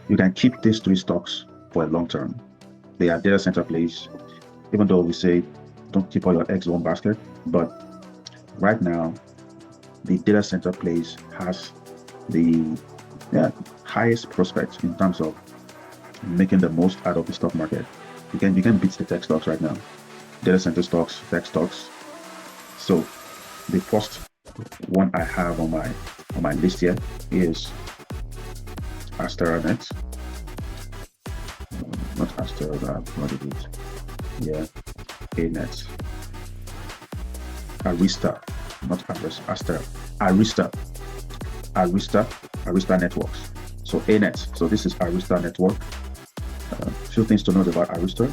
You can keep these three stocks for a long term. They are data center plays, even though we say don't keep all your eggs in one basket. But right now, the data center plays has the highest prospects in terms of making the most out of the stock market. You can beat the tech stocks right now. Data center stocks, tech stocks. So the first one I have on my list here is AstraNet. Not Astra, what is it? Yeah, ANET. Arista, not Astra. Arista, Arista Networks. So ANET. So this is Arista Network. Few things to note about Arista.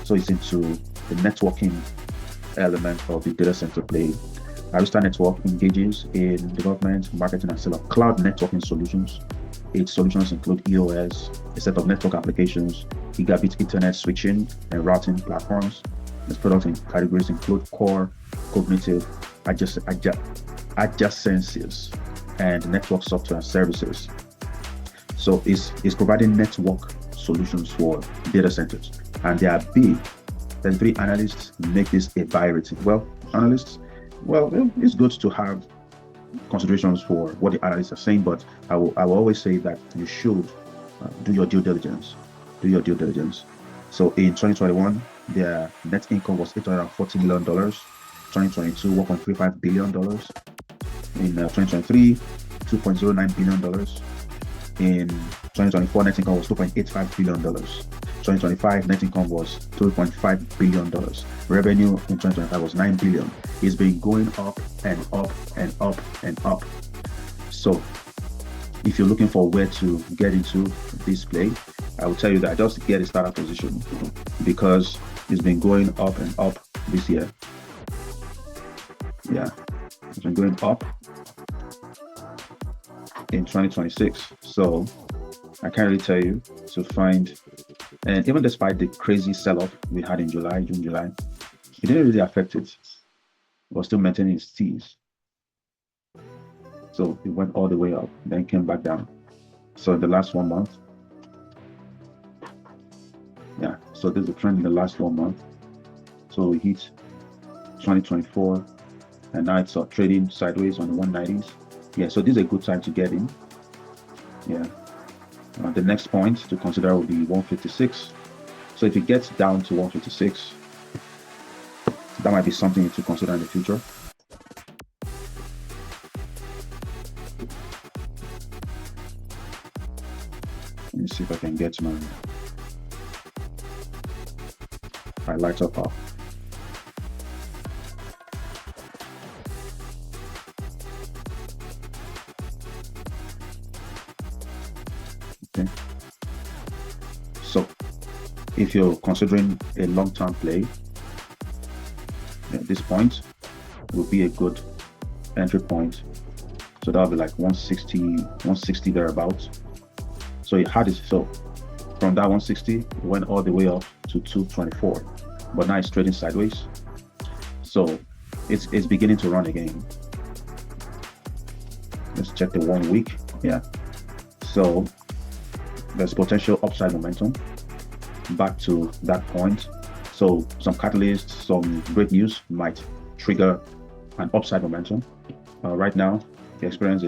So it's into the networking element of the data center play. Arista Network engages in development, marketing, and sale of cloud networking solutions. Its solutions include EOS, a set of network applications, gigabit Ethernet switching and routing platforms. Its product categories include core, cognitive, adjacencies, and network software and services. So it's providing network solutions for data centers, and they are big. And three analysts make this a buy rating. Well, analysts, it's good to have considerations for what the analysts are saying, but I will always say that you should do your due diligence. Do your due diligence. So in 2021, their net income was $840 million. 2022, $1.35 billion. In 2023, $2.09 billion. In 2024, net income was $2.85 billion. 2025 net income was $3.5 billion. Revenue in 2025 was $9 billion. It's been going up and up and up and up. So if you're looking for where to get into this play, I will tell you that just get a startup position because it's been going up and up this year. Yeah, it's been going up in 2026. So I can't really tell you to find, and even despite the crazy sell-off we had in June, July, it didn't really affect it. It was still maintaining its T's. So it went all the way up, then came back down. So in the last 1 month, yeah, so there's a trend in the last 1 month. So we hit 2024, and now it's trading sideways on the 190s. Yeah, so this is a good time to get in. Yeah. The next point to consider will be 156. So if it gets down to 156, that might be something to consider in the future. Let me see if I can get my lights up. Okay. So if you're considering a long-term play, at this point will be a good entry point. So that'll be like 160 thereabouts. So it had it. So from that 160, it went all the way up to 224, but now it's trading sideways. So it's beginning to run again. Let's check the 1 week. Yeah. So there's potential upside momentum back to that point. So some catalysts, some great news might trigger an upside momentum. Right now, they experience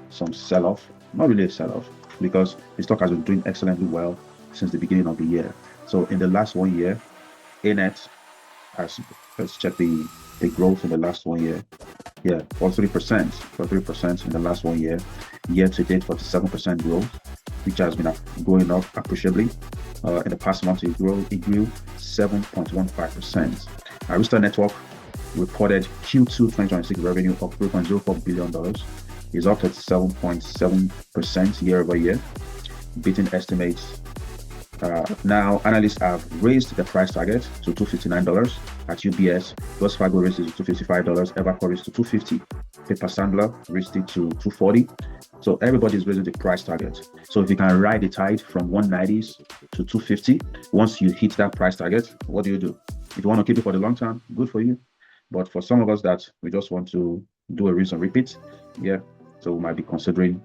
some sell-off. Not really a sell-off, because the stock has been doing excellently well since the beginning of the year. So in the last 1 year, ANET has, let's check the growth in the last 1 year. Yeah, 43% in the last 1 year. Year to date, 47% growth, which has been going up appreciably. In the past month, it grew 7.15%. Arista Network reported Q2 2026 revenue of $3.04 billion. Is up at 7.7% year over year, beating estimates. Now, analysts have raised the price target to $259 at UBS. Wells Fargo raised it to $255. Evercore raised to $250. Piper Sandler raised it to $240. So everybody's raising the price target. So if you can ride the tide from 190s to 250, once you hit that price target, what do? If you want to keep it for the long term, good for you. But for some of us that we just want to do a rinse and repeat, yeah, so we might be considering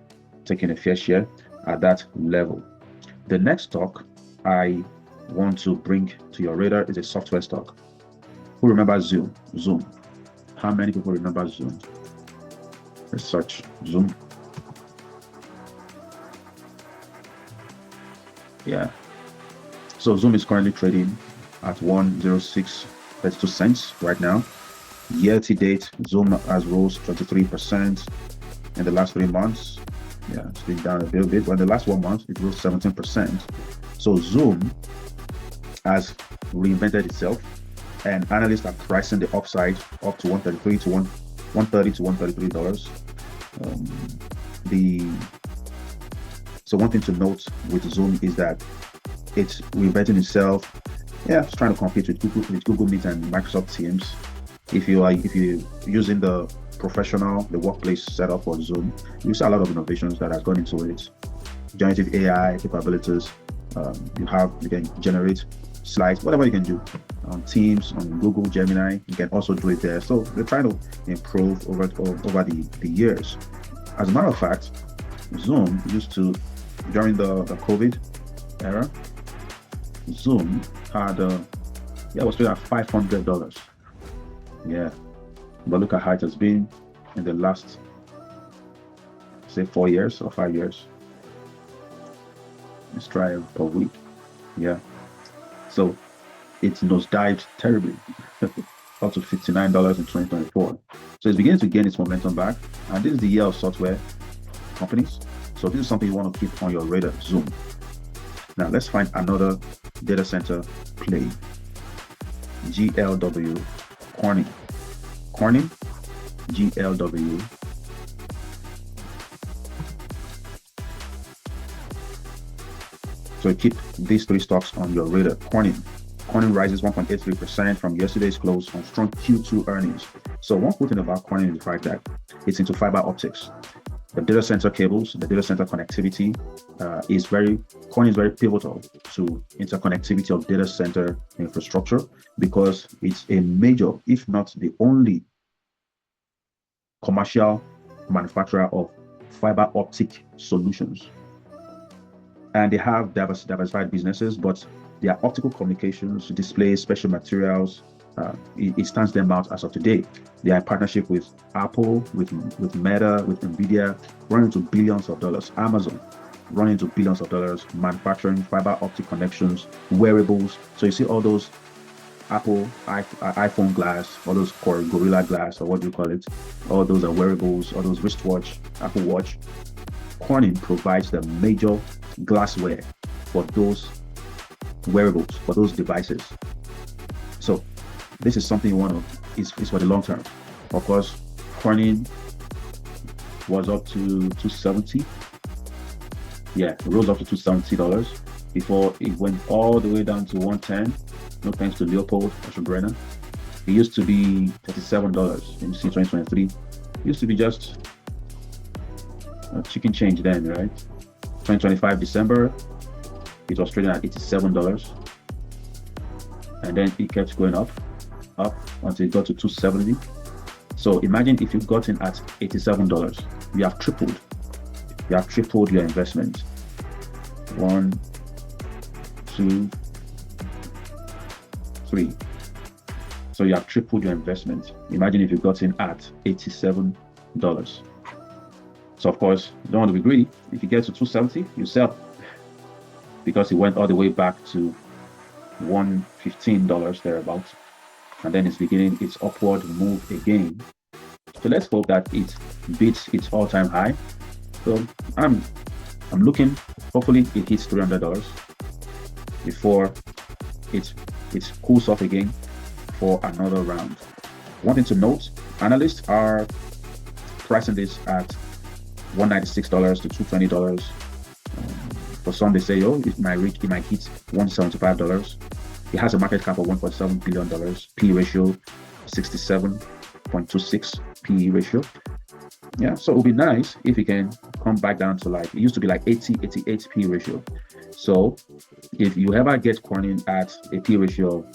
taking a fair share at that level. The next stock I want to bring to your radar is a software stock. Who remembers Zoom? Zoom. How many people remember Zoom? Let's search Zoom. Yeah. So Zoom is currently trading at 106.32 cents right now. Year to date, Zoom has rose 23% in the last 3 months. Yeah, it's been down a little bit, but in the last 1 month, it rose 17%. So Zoom has reinvented itself, and analysts are pricing the upside up to $133 to $133. So one thing to note with Zoom is that it's reinventing itself. Yeah, it's trying to compete with Google Meet and Microsoft Teams. If you're using the workplace setup for Zoom, you see a lot of innovations that have gone into it. Generative AI capabilities. You can generate slides, whatever you can do on Teams, on Google Gemini. You can also do it there. So they're trying to improve over the years. As a matter of fact, Zoom used to, during the COVID era, Zoom had was still at $500. Yeah, but look at how it has been in the last, say, 4 years or 5 years. Let's try it per week. Yeah, so it's nosedived terribly up to $59 in 2024. So it's beginning to gain its momentum back, and this is the year of software companies. So this is something you want to keep on your radar. Zoom. Now let's find another data center play. GLW. Corning, GLW. So keep these 3 stocks on your radar. Corning rises 1.83% from yesterday's close on strong Q2 earnings. So one cool thing about Corning is the fact that it's into fiber optics. The data center cables, the data center connectivity Corning is very pivotal to interconnectivity of data center infrastructure, because it's a major, if not the only, commercial manufacturer of fiber optic solutions. And they have diversified businesses, but their optical communications, displays, special materials, it stands them out as of today. They are in partnership with Apple, with Meta, with Nvidia, running into billions of dollars. Amazon, running into billions of dollars, manufacturing fiber optic connections, wearables. So you see all those Apple iPhone glass, all those Gorilla Glass, or what do you call it? All those are wearables, all those wristwatch, Apple Watch. Corning provides the major glassware for those wearables, for those devices. So this is something you want to, is for the long term. Of course, Corning was up to 270. Yeah, it rose up to $270 before it went all the way down to 110. No thanks to Leopold Oshobrenner. It used to be $37 in 2023. It used to be just chicken change then, right? 2025 December, it was trading at $87. And then it kept going up until it got to 270. So imagine if you got in at $87, you have tripled. You have tripled your investment. 1, 2, 3. So you have tripled your investment. Imagine if you got in at $87. So of course, you don't want to be greedy. If you get to 270, you sell, because it went all the way back to $115 thereabouts, and then it's beginning its upward move again. So let's hope that it beats its all-time high. So I'm looking, hopefully it hits $300 before it cools off again for another round. One thing to note, analysts are pricing this at $196 to $220. For some, they say, it might hit $175. It has a market cap of $1.7 billion, P ratio 67.26 PE ratio. Yeah, so it would be nice if it can come back down to, like, it used to be like 88 P ratio. So if you ever get Corning at a P ratio of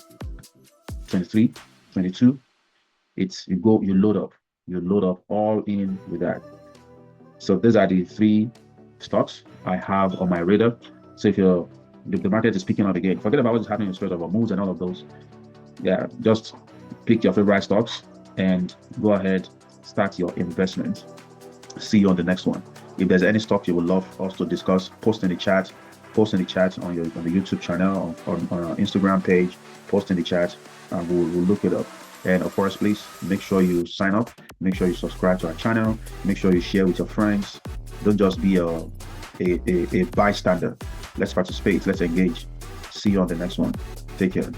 23, 22, you load up all in with that. So these are the 3 stocks I have on my radar. So if the market is picking up again, forget about what's happening in Strait of Hormuz and all of those. Yeah, just pick your favorite stocks and go ahead, start your investment. See you on the next one. If there's any stock you would love us to discuss, post in the chat. Post in the chat on the YouTube channel, on our Instagram page. Post in the chat, and we'll look it up. And of course, please make sure you sign up. Make sure you subscribe to our channel. Make sure you share with your friends. Don't just be a bystander. Let's participate. Let's engage. See you on the next one. Take care.